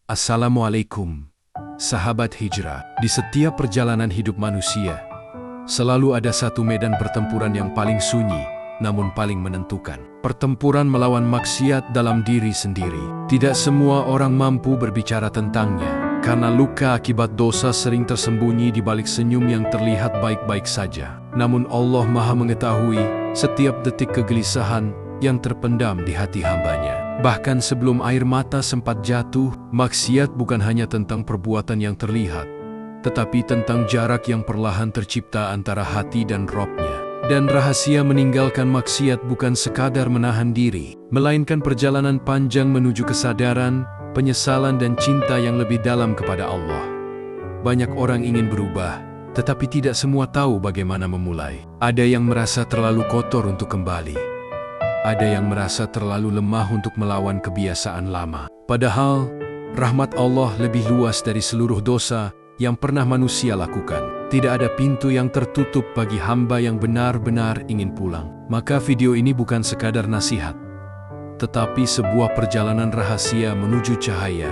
Assalamualaikum, sahabat hijrah. Di setiap perjalanan hidup manusia, selalu ada satu medan pertempuran yang paling sunyi, namun paling menentukan. Pertempuran melawan maksiat dalam diri sendiri. Tidak semua orang mampu berbicara tentangnya, karena luka akibat dosa sering tersembunyi di balik senyum yang terlihat baik-baik saja. Namun Allah Maha mengetahui setiap detik kegelisahan yang terpendam di hati hambanya. Bahkan sebelum air mata sempat jatuh, maksiat bukan hanya tentang perbuatan yang terlihat, tetapi tentang jarak yang perlahan tercipta antara hati dan Robnya. Dan rahasia meninggalkan maksiat bukan sekadar menahan diri, melainkan perjalanan panjang menuju kesadaran, penyesalan dan cinta yang lebih dalam kepada Allah. Banyak orang ingin berubah, tetapi tidak semua tahu bagaimana memulai. Ada yang merasa terlalu kotor untuk kembali. Ada yang merasa terlalu lemah untuk melawan kebiasaan lama. Padahal, rahmat Allah lebih luas dari seluruh dosa yang pernah manusia lakukan. Tidak ada pintu yang tertutup bagi hamba yang benar-benar ingin pulang. Maka video ini bukan sekadar nasihat, tetapi sebuah perjalanan rahasia menuju cahaya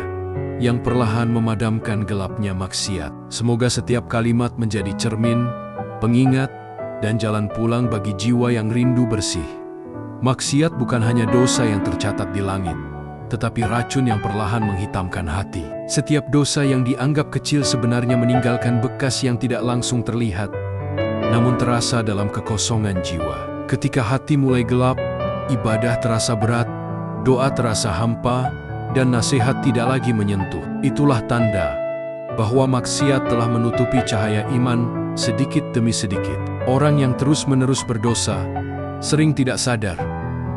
yang perlahan memadamkan gelapnya maksiat. Semoga setiap kalimat menjadi cermin, pengingat, dan jalan pulang bagi jiwa yang rindu bersih. Maksiat bukan hanya dosa yang tercatat di langit, tetapi racun yang perlahan menghitamkan hati. Setiap dosa yang dianggap kecil sebenarnya meninggalkan bekas yang tidak langsung terlihat, namun terasa dalam kekosongan jiwa. Ketika hati mulai gelap, ibadah terasa berat, doa terasa hampa, dan nasihat tidak lagi menyentuh. Itulah tanda bahwa maksiat telah menutupi cahaya iman sedikit demi sedikit. Orang yang terus-menerus berdosa sering tidak sadar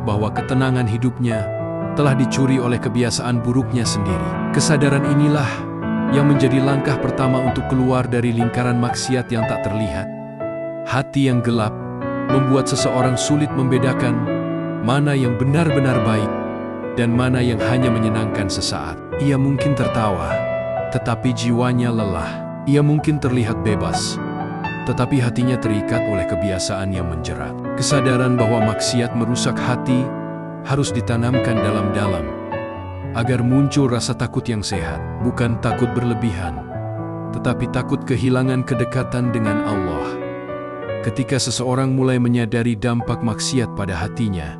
bahwa ketenangan hidupnya telah dicuri oleh kebiasaan buruknya sendiri. Kesadaran inilah yang menjadi langkah pertama untuk keluar dari lingkaran maksiat yang tak terlihat. Hati yang gelap membuat seseorang sulit membedakan mana yang benar-benar baik dan mana yang hanya menyenangkan sesaat. Ia mungkin tertawa, tetapi jiwanya lelah. Ia mungkin terlihat bebas, tetapi hatinya terikat oleh kebiasaan yang menjerat. Kesadaran bahwa maksiat merusak hati harus ditanamkan dalam-dalam, agar muncul rasa takut yang sehat, bukan takut berlebihan, tetapi takut kehilangan kedekatan dengan Allah. Ketika seseorang mulai menyadari dampak maksiat pada hatinya,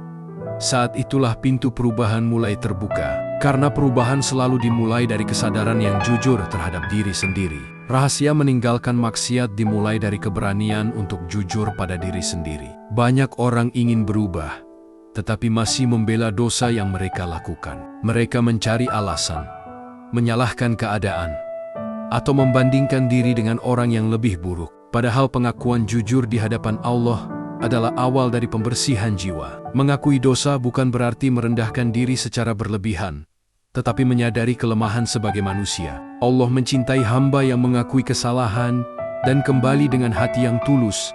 saat itulah pintu perubahan mulai terbuka. Karena perubahan selalu dimulai dari kesadaran yang jujur terhadap diri sendiri. Rahasia meninggalkan maksiat dimulai dari keberanian untuk jujur pada diri sendiri. Banyak orang ingin berubah, tetapi masih membela dosa yang mereka lakukan. Mereka mencari alasan, menyalahkan keadaan, atau membandingkan diri dengan orang yang lebih buruk. Padahal pengakuan jujur di hadapan Allah adalah awal dari pembersihan jiwa. Mengakui dosa bukan berarti merendahkan diri secara berlebihan, tetapi menyadari kelemahan sebagai manusia. Allah mencintai hamba yang mengakui kesalahan dan kembali dengan hati yang tulus.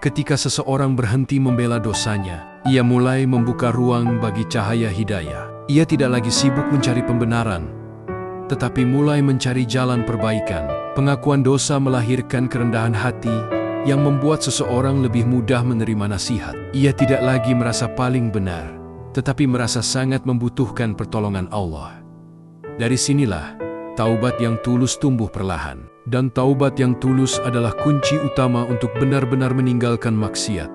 Ketika seseorang berhenti membela dosanya, ia mulai membuka ruang bagi cahaya hidayah. Ia tidak lagi sibuk mencari pembenaran, tetapi mulai mencari jalan perbaikan. Pengakuan dosa melahirkan kerendahan hati yang membuat seseorang lebih mudah menerima nasihat. Ia tidak lagi merasa paling benar, tetapi merasa sangat membutuhkan pertolongan Allah. Dari sinilah taubat yang tulus tumbuh perlahan. Dan taubat yang tulus adalah kunci utama untuk benar-benar meninggalkan maksiat.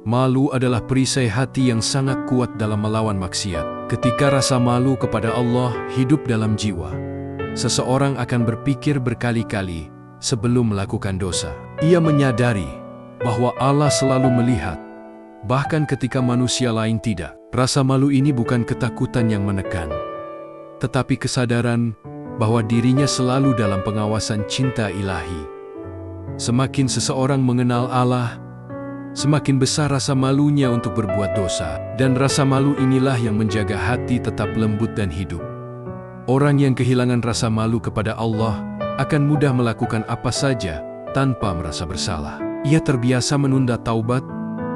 Malu adalah perisai hati yang sangat kuat dalam melawan maksiat. Ketika rasa malu kepada Allah hidup dalam jiwa, seseorang akan berpikir berkali-kali sebelum melakukan dosa. Ia menyadari bahwa Allah selalu melihat, bahkan ketika manusia lain tidak. Rasa malu ini bukan ketakutan yang menekan, tetapi kesadaran bahwa dirinya selalu dalam pengawasan cinta ilahi. Semakin seseorang mengenal Allah, semakin besar rasa malunya untuk berbuat dosa. Dan rasa malu inilah yang menjaga hati tetap lembut dan hidup. Orang yang kehilangan rasa malu kepada Allah akan mudah melakukan apa saja tanpa merasa bersalah. Ia terbiasa menunda taubat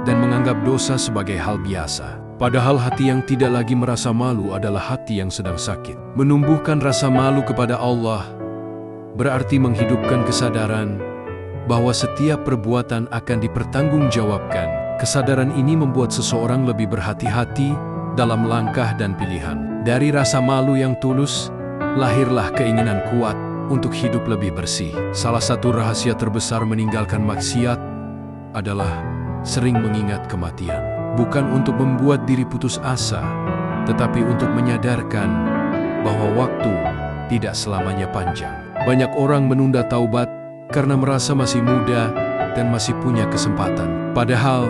dan menganggap dosa sebagai hal biasa. Padahal hati yang tidak lagi merasa malu adalah hati yang sedang sakit. Menumbuhkan rasa malu kepada Allah berarti menghidupkan kesadaran bahwa setiap perbuatan akan dipertanggungjawabkan. Kesadaran ini membuat seseorang lebih berhati-hati dalam langkah dan pilihan. Dari rasa malu yang tulus, lahirlah keinginan kuat untuk hidup lebih bersih. Salah satu rahasia terbesar meninggalkan maksiat adalah sering mengingat kematian. Bukan untuk membuat diri putus asa, tetapi untuk menyadarkan bahwa waktu tidak selamanya panjang. Banyak orang menunda taubat karena merasa masih muda dan masih punya kesempatan. Padahal,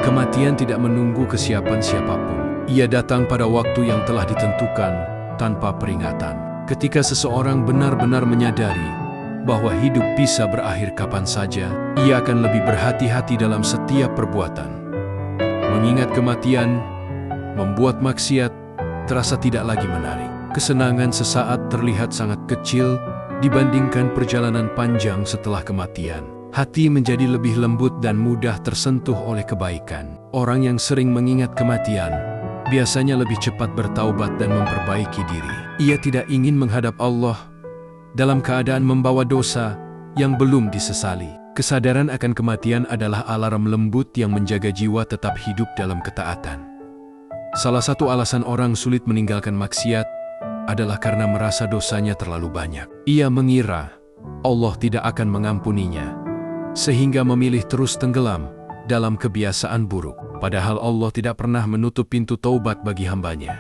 kematian tidak menunggu kesiapan siapapun. Ia datang pada waktu yang telah ditentukan tanpa peringatan. Ketika seseorang benar-benar menyadari bahwa hidup bisa berakhir kapan saja, ia akan lebih berhati-hati dalam setiap perbuatan. Mengingat kematian membuat maksiat terasa tidak lagi menarik. Kesenangan sesaat terlihat sangat kecil dibandingkan perjalanan panjang setelah kematian. Hati menjadi lebih lembut dan mudah tersentuh oleh kebaikan. Orang yang sering mengingat kematian biasanya lebih cepat bertaubat dan memperbaiki diri. Ia tidak ingin menghadap Allah dalam keadaan membawa dosa yang belum disesali. Kesadaran akan kematian adalah alarm lembut yang menjaga jiwa tetap hidup dalam ketaatan. Salah satu alasan orang sulit meninggalkan maksiat adalah karena merasa dosanya terlalu banyak. Ia mengira Allah tidak akan mengampuninya, sehingga memilih terus tenggelam dalam kebiasaan buruk. Padahal Allah tidak pernah menutup pintu taubat bagi hambanya.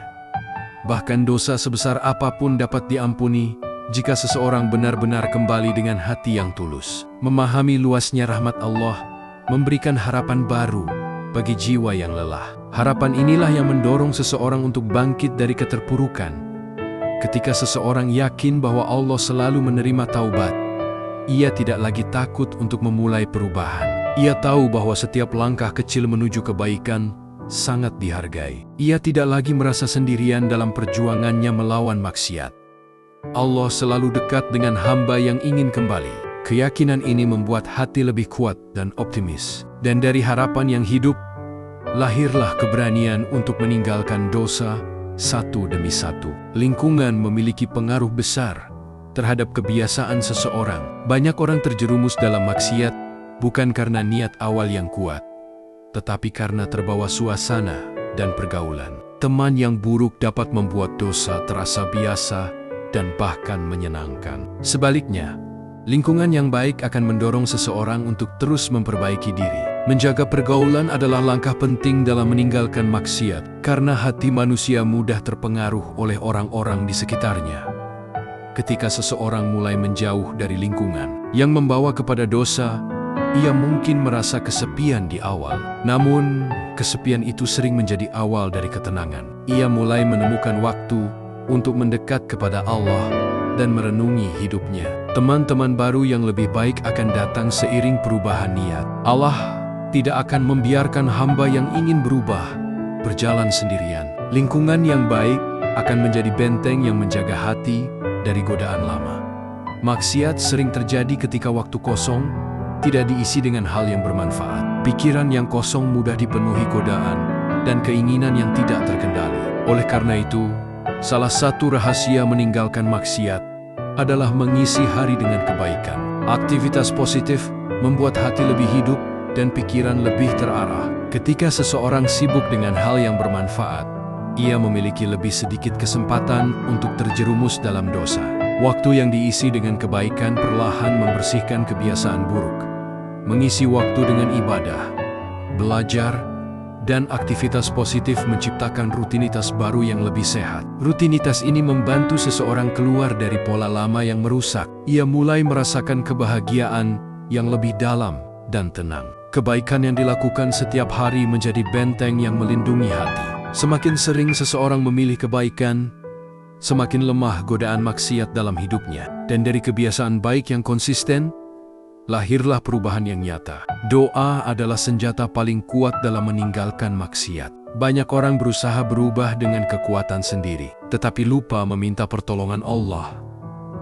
Bahkan dosa sebesar apapun dapat diampuni jika seseorang benar-benar kembali dengan hati yang tulus. Memahami luasnya rahmat Allah memberikan harapan baru bagi jiwa yang lelah. Harapan inilah yang mendorong seseorang untuk bangkit dari keterpurukan. Ketika seseorang yakin bahwa Allah selalu menerima taubat, ia tidak lagi takut untuk memulai perubahan. Ia tahu bahwa setiap langkah kecil menuju kebaikan sangat dihargai. Ia tidak lagi merasa sendirian dalam perjuangannya melawan maksiat. Allah selalu dekat dengan hamba yang ingin kembali. Keyakinan ini membuat hati lebih kuat dan optimis. Dan dari harapan yang hidup, lahirlah keberanian untuk meninggalkan dosa satu demi satu. Lingkungan memiliki pengaruh besar terhadap kebiasaan seseorang. Banyak orang terjerumus dalam maksiat bukan karena niat awal yang kuat, tetapi karena terbawa suasana dan pergaulan. Teman yang buruk dapat membuat dosa terasa biasa dan bahkan menyenangkan. Sebaliknya, lingkungan yang baik akan mendorong seseorang untuk terus memperbaiki diri. Menjaga pergaulan adalah langkah penting dalam meninggalkan maksiat, karena hati manusia mudah terpengaruh oleh orang-orang di sekitarnya. Ketika seseorang mulai menjauh dari lingkungan yang membawa kepada dosa, ia mungkin merasa kesepian di awal. Namun, kesepian itu sering menjadi awal dari ketenangan. Ia mulai menemukan waktu untuk mendekat kepada Allah dan merenungi hidupnya. Teman-teman baru yang lebih baik akan datang seiring perubahan niat. Allah tidak akan membiarkan hamba yang ingin berubah berjalan sendirian. Lingkungan yang baik akan menjadi benteng yang menjaga hati dari godaan lama. Maksiat sering terjadi ketika waktu kosong tidak diisi dengan hal yang bermanfaat. Pikiran yang kosong mudah dipenuhi godaan dan keinginan yang tidak terkendali. Oleh karena itu, salah satu rahasia meninggalkan maksiat adalah mengisi hari dengan kebaikan. Aktivitas positif membuat hati lebih hidup dan pikiran lebih terarah. Ketika seseorang sibuk dengan hal yang bermanfaat, ia memiliki lebih sedikit kesempatan untuk terjerumus dalam dosa. Waktu yang diisi dengan kebaikan perlahan membersihkan kebiasaan buruk. Mengisi waktu dengan ibadah, belajar, dan aktivitas positif menciptakan rutinitas baru yang lebih sehat. Rutinitas ini membantu seseorang keluar dari pola lama yang merusak. Ia mulai merasakan kebahagiaan yang lebih dalam dan tenang. Kebaikan yang dilakukan setiap hari menjadi benteng yang melindungi hati. Semakin sering seseorang memilih kebaikan, semakin lemah godaan maksiat dalam hidupnya. Dan dari kebiasaan baik yang konsisten, lahirlah perubahan yang nyata. Doa adalah senjata paling kuat dalam meninggalkan maksiat. Banyak orang berusaha berubah dengan kekuatan sendiri, tetapi lupa meminta pertolongan Allah.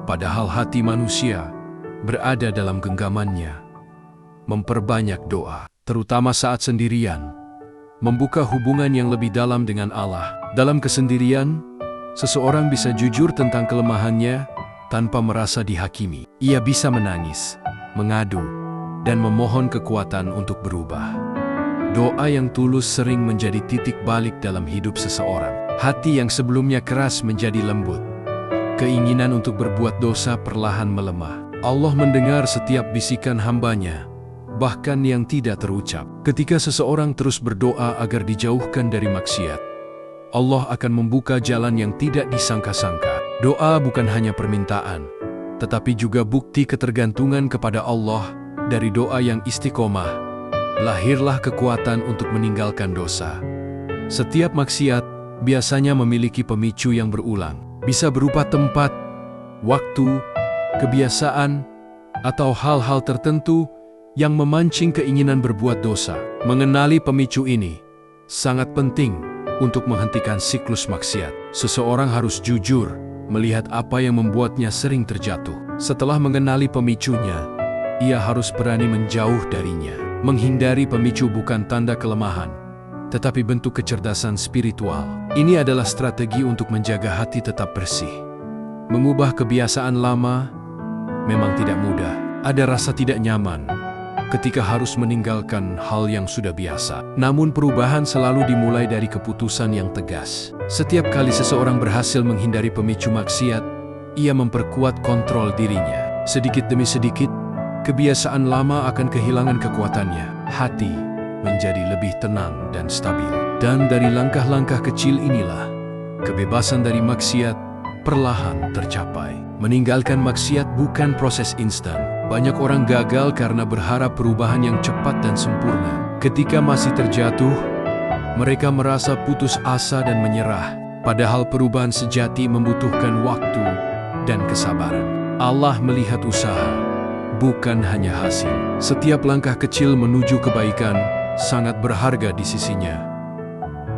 Padahal hati manusia berada dalam genggamannya. Memperbanyak doa, terutama saat sendirian, membuka hubungan yang lebih dalam dengan Allah. Dalam kesendirian, seseorang bisa jujur tentang kelemahannya tanpa merasa dihakimi. Ia bisa menangis, mengadu, dan memohon kekuatan untuk berubah. Doa yang tulus sering menjadi titik balik dalam hidup seseorang. Hati yang sebelumnya keras menjadi lembut. keinginan untuk berbuat dosa perlahan melemah. Allah mendengar setiap bisikan hamba-Nya, bahkan yang tidak terucap. Ketika seseorang terus berdoa agar dijauhkan dari maksiat, Allah akan membuka jalan yang tidak disangka-sangka. Doa bukan hanya permintaan, tetapi juga bukti ketergantungan kepada Allah. Dari doa yang istiqomah, lahirlah kekuatan untuk meninggalkan dosa. Setiap maksiat biasanya memiliki pemicu yang berulang. Bisa berupa tempat, waktu, kebiasaan, atau hal-hal tertentu yang memancing keinginan berbuat dosa. Mengenali pemicu ini sangat penting untuk menghentikan siklus maksiat. Seseorang harus jujur melihat apa yang membuatnya sering terjatuh. Setelah mengenali pemicunya, ia harus berani menjauh darinya. Menghindari pemicu bukan tanda kelemahan, tetapi bentuk kecerdasan spiritual. Ini adalah strategi untuk menjaga hati tetap bersih. Mengubah kebiasaan lama memang tidak mudah. Ada rasa tidak nyaman ketika harus meninggalkan hal yang sudah biasa. Namun perubahan selalu dimulai dari keputusan yang tegas. Setiap kali seseorang berhasil menghindari pemicu maksiat, ia memperkuat kontrol dirinya. Sedikit demi sedikit, kebiasaan lama akan kehilangan kekuatannya. Hati menjadi lebih tenang dan stabil. Dan dari langkah-langkah kecil inilah, kebebasan dari maksiat perlahan tercapai. Meninggalkan maksiat bukan proses instan. Banyak orang gagal karena berharap perubahan yang cepat dan sempurna. Ketika masih terjatuh, mereka merasa putus asa dan menyerah. Padahal perubahan sejati membutuhkan waktu dan kesabaran. Allah melihat usaha, bukan hanya hasil. Setiap langkah kecil menuju kebaikan sangat berharga di sisinya.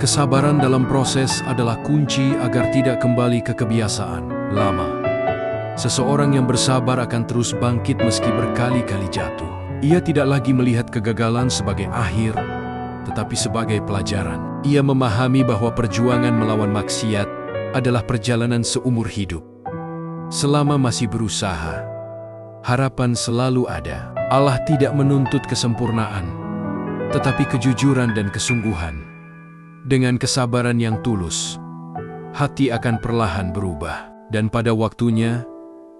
Kesabaran dalam proses adalah kunci agar tidak kembali ke kebiasaan lama. Seseorang yang bersabar akan terus bangkit meski berkali-kali jatuh. Ia tidak lagi melihat kegagalan sebagai akhir, tetapi sebagai pelajaran. Ia memahami bahwa perjuangan melawan maksiat adalah perjalanan seumur hidup. Selama masih berusaha, harapan selalu ada. Allah tidak menuntut kesempurnaan, tetapi kejujuran dan kesungguhan. Dengan kesabaran yang tulus, hati akan perlahan berubah. Dan pada waktunya,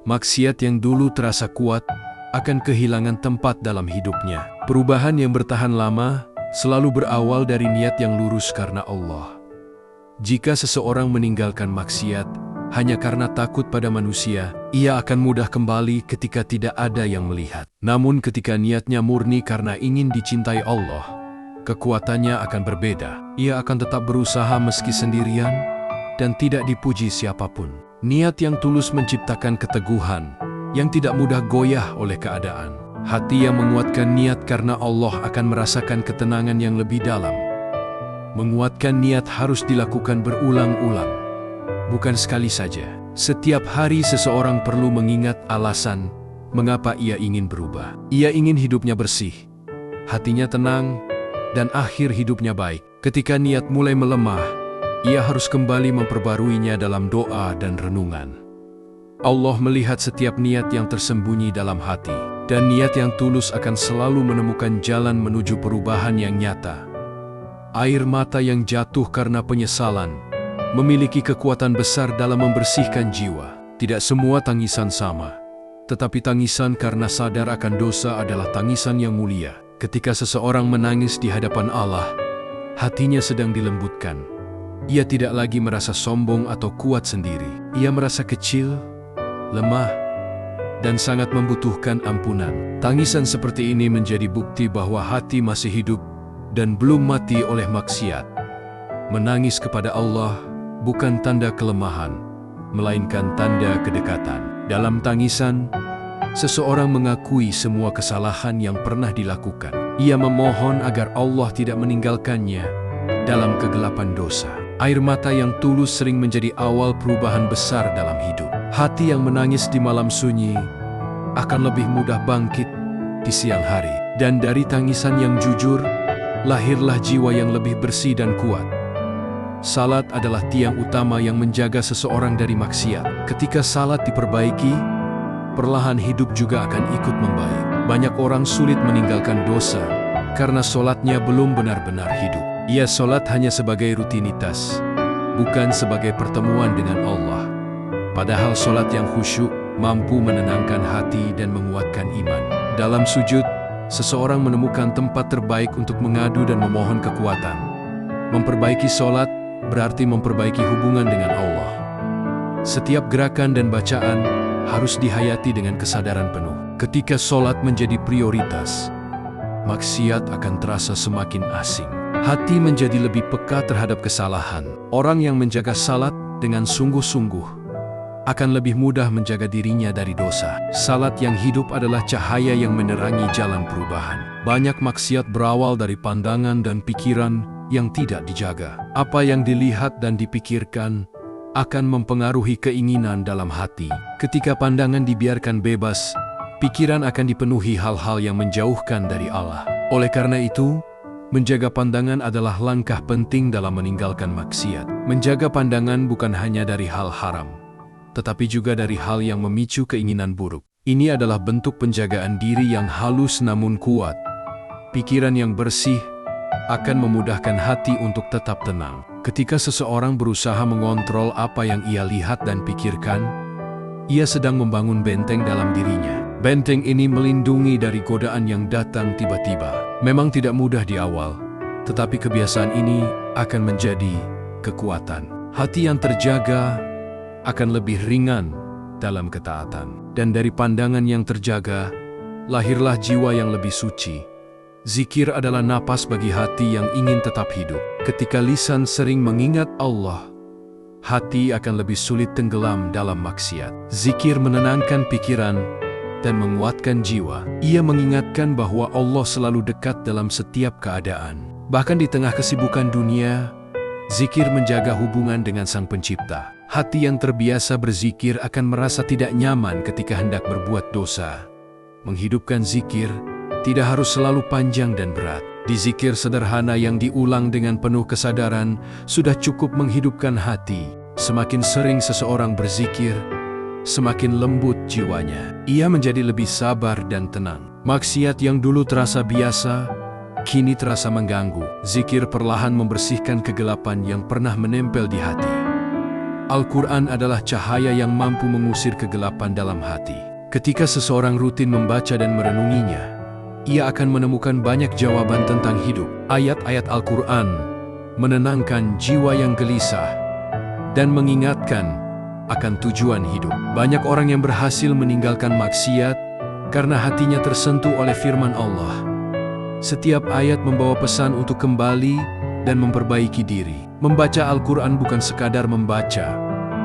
maksiat yang dulu terasa kuat akan kehilangan tempat dalam hidupnya. Perubahan yang bertahan lama selalu berawal dari niat yang lurus karena Allah. Jika seseorang meninggalkan maksiat hanya karena takut pada manusia, ia akan mudah kembali ketika tidak ada yang melihat. Namun ketika niatnya murni karena ingin dicintai Allah, kekuatannya akan berbeda. Ia akan tetap berusaha meski sendirian dan tidak dipuji siapapun. Niat yang tulus menciptakan keteguhan yang tidak mudah goyah oleh keadaan. Hati yang menguatkan niat karena Allah akan merasakan ketenangan yang lebih dalam. Menguatkan niat harus dilakukan berulang-ulang, bukan sekali saja. Setiap hari seseorang perlu mengingat alasan mengapa ia ingin berubah. Ia ingin hidupnya bersih, hatinya tenang, dan akhir hidupnya baik. Ketika niat mulai melemah, ia harus kembali memperbaruinya dalam doa dan renungan. Allah melihat setiap niat yang tersembunyi dalam hati, dan niat yang tulus akan selalu menemukan jalan menuju perubahan yang nyata. Air mata yang jatuh karena penyesalan memiliki kekuatan besar dalam membersihkan jiwa. Tidak semua tangisan sama, tetapi tangisan karena sadar akan dosa adalah tangisan yang mulia. Ketika seseorang menangis di hadapan Allah, hatinya sedang dilembutkan. Ia tidak lagi merasa sombong atau kuat sendiri. Ia merasa kecil, lemah, dan sangat membutuhkan ampunan. Tangisan seperti ini menjadi bukti bahwa hati masih hidup dan belum mati oleh maksiat. Menangis kepada Allah bukan tanda kelemahan, melainkan tanda kedekatan. Dalam tangisan, seseorang mengakui semua kesalahan yang pernah dilakukan. Ia memohon agar Allah tidak meninggalkannya dalam kegelapan dosa. Air mata yang tulus sering menjadi awal perubahan besar dalam hidup. Hati yang menangis di malam sunyi akan lebih mudah bangkit di siang hari. Dan dari tangisan yang jujur, lahirlah jiwa yang lebih bersih dan kuat. Salat adalah tiang utama yang menjaga seseorang dari maksiat. Ketika salat diperbaiki, perlahan hidup juga akan ikut membaik. Banyak orang sulit meninggalkan dosa karena salatnya belum benar-benar hidup. Ia salat hanya sebagai rutinitas, bukan sebagai pertemuan dengan Allah. Padahal solat yang khusyuk mampu menenangkan hati dan menguatkan iman. Dalam sujud, seseorang menemukan tempat terbaik untuk mengadu dan memohon kekuatan. Memperbaiki solat berarti memperbaiki hubungan dengan Allah. Setiap gerakan dan bacaan harus dihayati dengan kesadaran penuh. Ketika solat menjadi prioritas, maksiat akan terasa semakin asing. Hati menjadi lebih peka terhadap kesalahan. Orang yang menjaga salat dengan sungguh-sungguh akan lebih mudah menjaga dirinya dari dosa. Salat yang hidup adalah cahaya yang menerangi jalan perubahan. Banyak maksiat berawal dari pandangan dan pikiran yang tidak dijaga. Apa yang dilihat dan dipikirkan akan mempengaruhi keinginan dalam hati. Ketika pandangan dibiarkan bebas, pikiran akan dipenuhi hal-hal yang menjauhkan dari Allah. Oleh karena itu, menjaga pandangan adalah langkah penting dalam meninggalkan maksiat. Menjaga pandangan bukan hanya dari hal haram, tetapi juga dari hal yang memicu keinginan buruk. Ini adalah bentuk penjagaan diri yang halus namun kuat. Pikiran yang bersih akan memudahkan hati untuk tetap tenang. Ketika seseorang berusaha mengontrol apa yang ia lihat dan pikirkan, ia sedang membangun benteng dalam dirinya. Benteng ini melindungi dari godaan yang datang tiba-tiba. Memang tidak mudah di awal, tetapi kebiasaan ini akan menjadi kekuatan. Hati yang terjaga akan lebih ringan dalam ketaatan. Dan dari pandangan yang terjaga, lahirlah jiwa yang lebih suci. Zikir adalah napas bagi hati yang ingin tetap hidup. Ketika lisan sering mengingat Allah, hati akan lebih sulit tenggelam dalam maksiat. Zikir menenangkan pikiran dan menguatkan jiwa. Ia mengingatkan bahwa Allah selalu dekat dalam setiap keadaan. Bahkan di tengah kesibukan dunia, zikir menjaga hubungan dengan Sang Pencipta. Hati yang terbiasa berzikir akan merasa tidak nyaman ketika hendak berbuat dosa. Menghidupkan zikir tidak harus selalu panjang dan berat. Di zikir sederhana yang diulang dengan penuh kesadaran, sudah cukup menghidupkan hati. Semakin sering seseorang berzikir, semakin lembut jiwanya. Ia menjadi lebih sabar dan tenang. Maksiat yang dulu terasa biasa, kini terasa mengganggu. Zikir perlahan membersihkan kegelapan yang pernah menempel di hati. Al-Quran adalah cahaya yang mampu mengusir kegelapan dalam hati. Ketika seseorang rutin membaca dan merenunginya, ia akan menemukan banyak jawaban tentang hidup. Ayat-ayat Al-Quran menenangkan jiwa yang gelisah dan mengingatkan akan tujuan hidup. Banyak orang yang berhasil meninggalkan maksiat karena hatinya tersentuh oleh firman Allah. Setiap ayat membawa pesan untuk kembali dan memperbaiki diri. Membaca Al-Quran bukan sekadar membaca,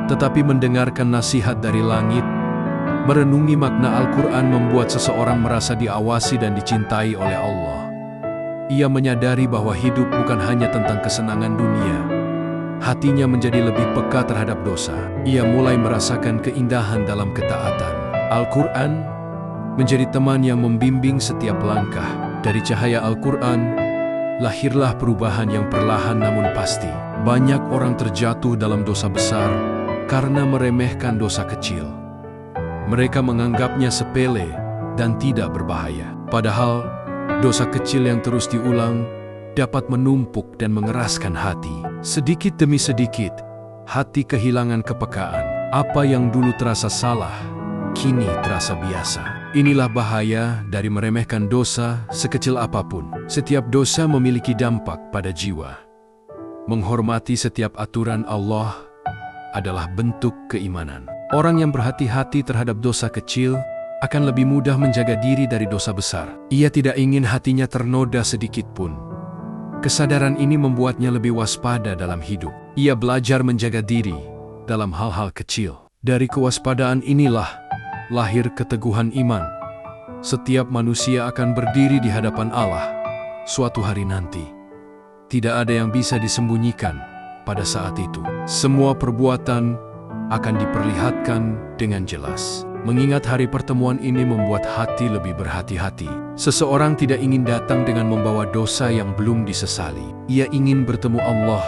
tetapi mendengarkan nasihat dari langit. Merenungi makna Al-Quran membuat seseorang merasa diawasi dan dicintai oleh Allah. Ia menyadari bahwa hidup bukan hanya tentang kesenangan dunia. Hatinya menjadi lebih peka terhadap dosa. Ia mulai merasakan keindahan dalam ketaatan. Al-Quran menjadi teman yang membimbing setiap langkah. Dari cahaya Al-Quran, lahirlah perubahan yang perlahan namun pasti. Banyak orang terjatuh dalam dosa besar karena meremehkan dosa kecil. Mereka menganggapnya sepele dan tidak berbahaya. Padahal, dosa kecil yang terus diulang dapat menumpuk dan mengeraskan hati. Sedikit demi sedikit, hati kehilangan kepekaan. Apa yang dulu terasa salah, kini terasa biasa. Inilah bahaya dari meremehkan dosa sekecil apapun. Setiap dosa memiliki dampak pada jiwa. Menghormati setiap aturan Allah adalah bentuk keimanan. Orang yang berhati-hati terhadap dosa kecil akan lebih mudah menjaga diri dari dosa besar. Ia tidak ingin hatinya ternoda sedikit pun. Kesadaran ini membuatnya lebih waspada dalam hidup. Ia belajar menjaga diri dalam hal-hal kecil. Dari kewaspadaan inilah lahir keteguhan iman. Setiap manusia akan berdiri di hadapan Allah suatu hari nanti. Tidak ada yang bisa disembunyikan pada saat itu. Semua perbuatan akan diperlihatkan dengan jelas. Mengingat hari pertemuan ini membuat hati lebih berhati-hati. Seseorang tidak ingin datang dengan membawa dosa yang belum disesali. Ia ingin bertemu Allah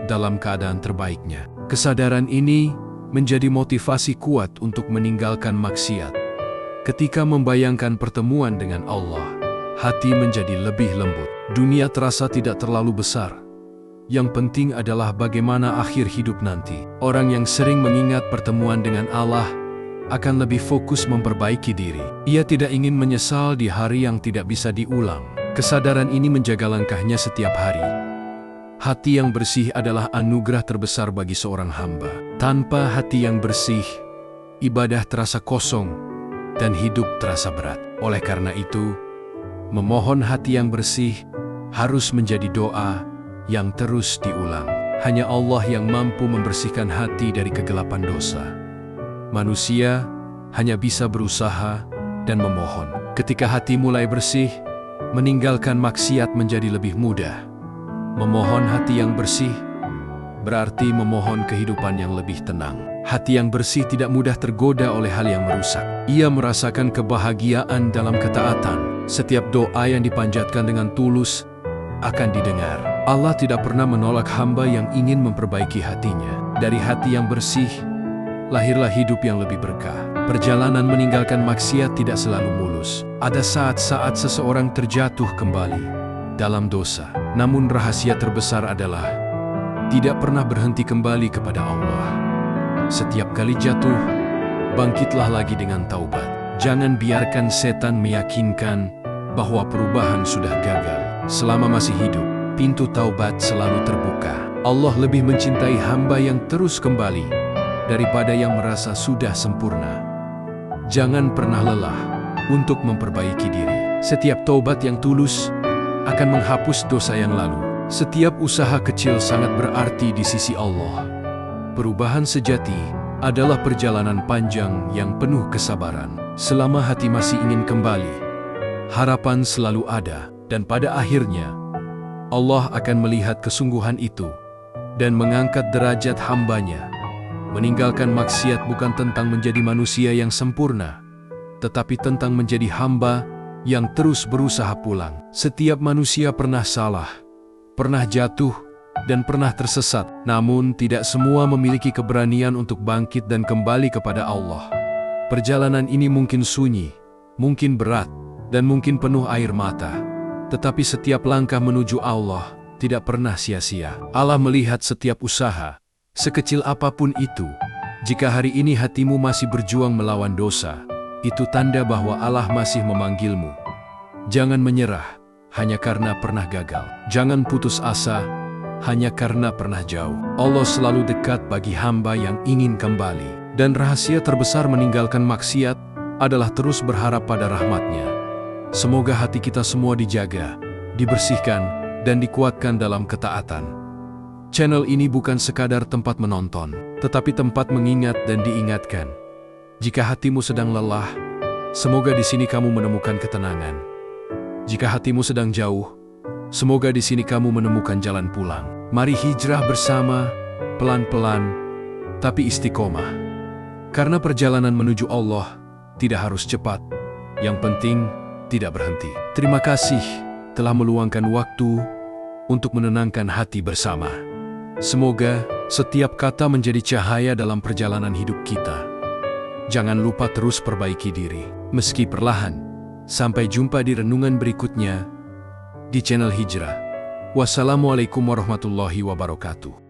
dalam keadaan terbaiknya. Kesadaran ini menjadi motivasi kuat untuk meninggalkan maksiat. Ketika membayangkan pertemuan dengan Allah, hati menjadi lebih lembut. Dunia terasa tidak terlalu besar, Yang penting adalah bagaimana akhir hidup nanti. Orang yang sering mengingat pertemuan dengan Allah akan lebih fokus memperbaiki diri. Ia tidak ingin menyesal di hari yang tidak bisa diulang. Kesadaran ini menjaga langkahnya setiap hari. Hati yang bersih adalah anugerah terbesar bagi seorang hamba. Tanpa hati yang bersih, ibadah terasa kosong dan hidup terasa berat. Oleh karena itu, memohon hati yang bersih harus menjadi doa yang terus diulang. Hanya Allah yang mampu membersihkan hati dari kegelapan dosa. Manusia hanya bisa berusaha dan memohon. Ketika hati mulai bersih, meninggalkan maksiat menjadi lebih mudah. Memohon hati yang bersih berarti memohon kehidupan yang lebih tenang. Hati yang bersih tidak mudah tergoda oleh hal yang merusak. Ia merasakan kebahagiaan dalam ketaatan. Setiap doa yang dipanjatkan dengan tulus akan didengar. Allah tidak pernah menolak hamba yang ingin memperbaiki hatinya. Dari hati yang bersih, lahirlah hidup yang lebih berkah. Perjalanan meninggalkan maksiat tidak selalu mulus. Ada saat-saat seseorang terjatuh kembali dalam dosa. Namun rahasia terbesar adalah tidak pernah berhenti kembali kepada Allah. Setiap kali jatuh, bangkitlah lagi dengan taubat. Jangan biarkan setan meyakinkan bahwa perubahan sudah gagal. Selama masih hidup, pintu taubat selalu terbuka. Allah lebih mencintai hamba yang terus kembali daripada yang merasa sudah sempurna. Jangan pernah lelah untuk memperbaiki diri. Setiap taubat yang tulus akan menghapus dosa yang lalu. Setiap usaha kecil sangat berarti di sisi Allah. Perubahan sejati adalah perjalanan panjang yang penuh kesabaran. Selama hati masih ingin kembali, harapan selalu ada, dan pada akhirnya Allah akan melihat kesungguhan itu dan mengangkat derajat hambanya. Meninggalkan maksiat bukan tentang menjadi manusia yang sempurna, tetapi tentang menjadi hamba yang terus berusaha pulang. Setiap manusia pernah salah, pernah jatuh, dan pernah tersesat. Namun tidak semua memiliki keberanian untuk bangkit dan kembali kepada Allah. Perjalanan ini mungkin sunyi, mungkin berat, dan mungkin penuh air mata. Tetapi setiap langkah menuju Allah tidak pernah sia-sia. Allah melihat setiap usaha, sekecil apapun itu. Jika hari ini hatimu masih berjuang melawan dosa, itu tanda bahwa Allah masih memanggilmu. Jangan menyerah hanya karena pernah gagal. Jangan putus asa hanya karena pernah jauh. Allah selalu dekat bagi hamba yang ingin kembali. Dan rahasia terbesar meninggalkan maksiat adalah terus berharap pada rahmat-Nya. Semoga hati kita semua dijaga, dibersihkan, dan dikuatkan dalam ketaatan. Channel ini bukan sekadar tempat menonton, tetapi tempat mengingat dan diingatkan. Jika hatimu sedang lelah, semoga di sini kamu menemukan ketenangan. Jika hatimu sedang jauh, semoga di sini kamu menemukan jalan pulang. Mari hijrah bersama, pelan-pelan, tapi istiqomah. Karena perjalanan menuju Allah tidak harus cepat, yang penting tidak berhenti. Terima kasih telah meluangkan waktu untuk menenangkan hati bersama. Semoga setiap kata menjadi cahaya dalam perjalanan hidup kita. Jangan lupa terus perbaiki diri, meski perlahan. Sampai jumpa di renungan berikutnya di channel Hijrah. Wassalamualaikum warahmatullahi wabarakatuh.